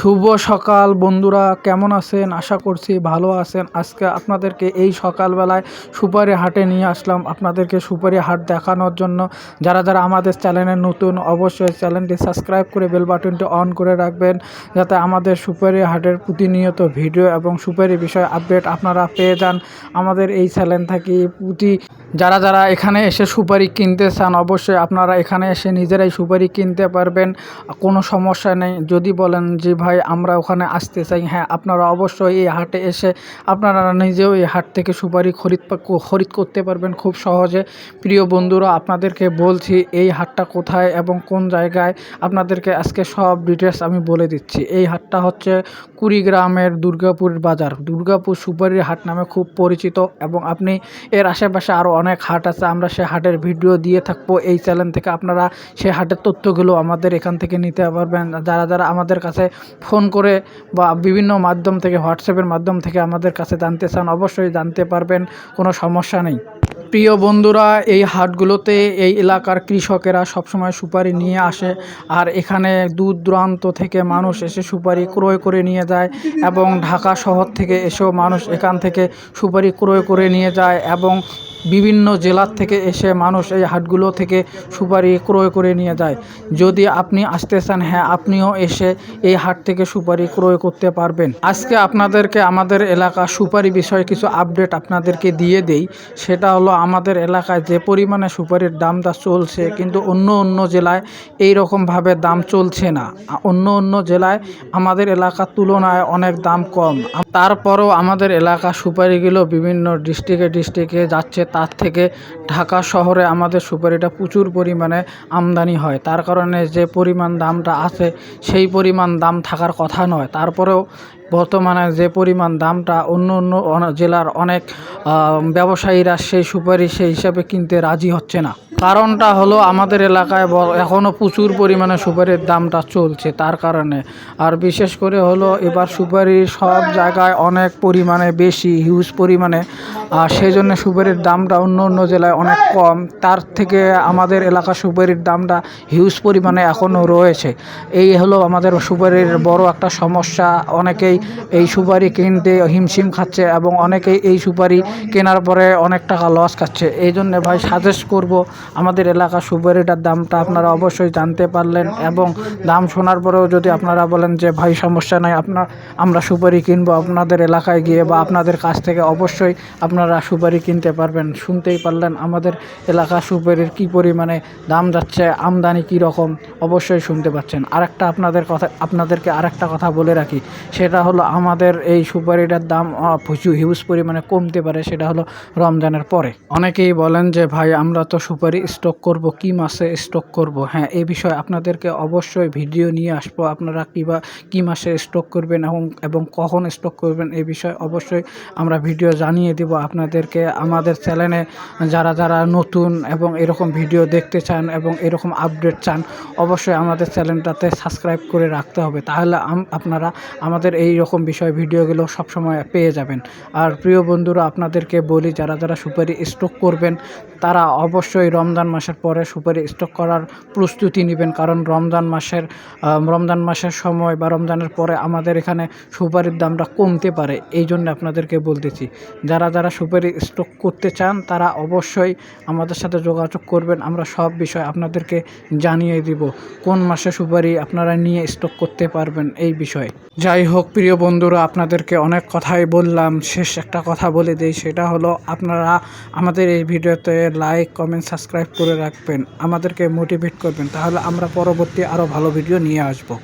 শুভ সকাল বন্ধুরা, কেমন আছেন? আশা করছি ভালো আছেন। আজকে আপনাদেরকে এই সকালবেলায় সুপারি হাটে নিয়ে আসলাম, আপনাদেরকে সুপারি হাট দেখানোর জন্য। যারা যারা আমাদের চ্যানেলে নতুন, অবশ্যই চ্যানেলটি সাবস্ক্রাইব করে বেল বাটনটি অন করে রাখবেন, যাতে আমাদের সুপারি হাটের প্রতিনিয়ত ভিডিও এবং সুপারি বিষয় আপডেট আপনারা পেয়ে যান আমাদের এই চ্যানেল থেকে। যারা যারা এখানে এসে সুপারি কিনতে চান, অবশ্যই আপনারা এখানে এসে নিজেরাই সুপারি কিনতে পারবেন, কোনো সমস্যা নেই। যদি বলেন যে ভাই আমরা ওখানে আসতে চাই, হ্যাঁ, আপনারা অবশ্যই এই হাটে এসে আপনারা নিজেও এই হাট থেকে সুপারি খরিদ করতে পারবেন খুব সহজে। প্রিয় বন্ধুরা, আপনাদেরকে বলছি এই হাটটা কোথায় এবং কোন জায়গায়, আপনাদেরকে আজকে সব ডিটেলস আমি বলে দিচ্ছি। এই হাটটা হচ্ছে কুড়িগ্রামের দুর্গাপুর বাজার, দুর্গাপুর সুপারির হাট নামে খুব পরিচিত, এবং আপনি এর আশেপাশে আরও অনেক হাট আছে, আমরা সে হাটের ভিডিও দিয়ে থাকবো এই চ্যানেল থেকে। আপনারা সেই হাটের তথ্যগুলো আমাদের এখান থেকে নিতে পারবেন। যারা যারা আমাদের কাছে ফোন করে বা বিভিন্ন মাধ্যম থেকে, হোয়াটসঅ্যাপের মাধ্যম থেকে আমাদের কাছে জানতে চান, অবশ্যই জানতে পারবেন, কোনো সমস্যা নেই। প্রিয় বন্ধুরা, এই হাটগুলোতে এই এলাকার কৃষকেরা সবসময় সুপারি নিয়ে আসে, আর এখানে দূর দূরান্ত থেকে মানুষ এসে সুপারি ক্রয় করে নিয়ে যায়, এবং ঢাকা শহর থেকে এসেও মানুষ এখান থেকে সুপারি ক্রয় করে নিয়ে যায়, এবং বিভিন্ন জেলার থেকে এসে মানুষ এই হাটগুলো থেকে সুপারি ক্রয় করে নিয়ে যায়। যদি আপনি আসতে চান, হ্যাঁ, আপনিও এসে এই হাট থেকে সুপারি ক্রয় করতে পারবেন। আজকে আপনাদেরকে আমাদের এলাকা সুপারি বিষয়ে কিছু আপডেট আপনাদেরকে দিয়ে দেই। সেটা হলো, আমাদের এলাকায় যে পরিমাণে সুপারির দামটা চলছে, কিন্তু অন্য অন্য জেলায় এই রকমভাবে দাম চলছে না। অন্য অন্য জেলায় আমাদের এলাকার তুলনায় অনেক দাম কম। তারপরও আমাদের এলাকা সুপারিগুলো বিভিন্ন ডিস্ট্রিক্টে যাচ্ছে, তার থেকে ঢাকা শহরে আমাদের সুপারিটা প্রচুর পরিমাণে আমদানি হয়। তার কারণে যে পরিমাণ দামটা আছে সেই পরিমাণ দাম থাকার কথা নয়। তারপরেও বর্তমানে যে পরিমাণ দামটা, অন্য অন্য জেলার অনেক ব্যবসায়ীরা সেই সুপারি সেই হিসাবে কিনতে রাজি হচ্ছে না। কারণটা হলো, আমাদের এলাকায় এখনও প্রচুর পরিমাণে সুপারির দামটা চলছে, তার কারণে। আর বিশেষ করে হলো, এবার সুপারির সব জায়গায় অনেক পরিমাণে বেশি, হিউজ পরিমাণে, সেই জন্য সুপারির দামটা অন্য অন্য জেলায় অনেক কম। তার থেকে আমাদের এলাকার সুপারির দামটা হিউজ পরিমাণে এখনও রয়েছে। এই হলো আমাদের সুপারির বড় একটা সমস্যা। অনেকেই এই সুপারি কিনতে হিমশিম খাচ্ছে, এবং অনেকেই এই সুপারি কেনার পরে অনেক টাকা লস খাচ্ছে। এই জন্য ভাই সাজেস্ট করব, আমাদের এলাকার সুপারিটার দামটা আপনারা অবশ্যই জানতে পারলেন, এবং দাম শোনার পরেও যদি আপনারা বলেন যে ভাই সমস্যা নাই, আমরা সুপারি কিনবো আপনাদের এলাকায় গিয়ে, বা আপনাদের কাছ থেকে, অবশ্যই আপনারা সুপারি কিনতে পারবেন। শুনতেই পারলেন আমাদের এলাকার সুপারির কী পরিমাণে দাম যাচ্ছে, আমদানি কী রকম, অবশ্যই শুনতে পাচ্ছেন। আপনাদেরকে আরেকটা কথা বলে রাখি, সেটা হলো, আমাদের এই সুপারিটার দাম প্রচুর হিউজ পরিমাণে কমতে পারে, সেটা হলো রমজানের পরে। অনেকেই বলেন যে ভাই আমরা তো সুপারি স্টক করব, কি মাসে স্টক করব। হ্যাঁ, এই বিষয়ে আপনাদেরকে অবশ্যই ভিডিও নিয়ে আসবো। আপনারা কী মাসে স্টক করবেন এবং কখন স্টক করবেন, এই বিষয়ে অবশ্যই আমরা ভিডিও জানিয়ে দেব আপনাদেরকে। আমাদের চ্যানেলে যারা যারা নতুন এবং এরকম ভিডিও দেখতে চান এবং এরকম আপডেট চান, অবশ্যই আমাদের চ্যানেলটাতে সাবস্ক্রাইব করে রাখতে হবে, তাহলে আপনারা আমাদের এই রকম বিষয় ভিডিওগুলো সবসময় পেয়ে যাবেন। আর প্রিয় বন্ধুরা, আপনাদেরকে বলি, যারা যারা সুপারি স্টক করবেন, তারা অবশ্যই রমজান মাসের পরে সুপারি স্টক করার প্রস্তুতি নেবেন, কারণ রমজান মাসের সময় বা রমজানের পরে আমাদের এখানে সুপারির দামটা কমতে পারে। এই জন্য আপনাদেরকে বলতেছি, যারা যারা সুপারি স্টক করতে চান তারা অবশ্যই আমাদের সাথে যোগাযোগ করবেন। আমরা সব বিষয় আপনাদেরকে জানিয়ে দিব, কোন মাসে সুপারি আপনারা নিয়ে স্টক করতে পারবেন এই বিষয়ে। যাই হোক প্রিয় বন্ধুরা, আপনাদেরকে অনেক কথাই বললাম, শেষ একটা কথা বলে দিই, সেটা হলো, আপনারা আমাদের এই ভিডিওতে লাইক, কমেন্ট, সাবস্ক্রাইব করে রাখবেন, আমাদেরকে মোটিভেট করবেন, তাহলে আমরা পরবর্তী আরও ভালো ভিডিও নিয়ে আসবো।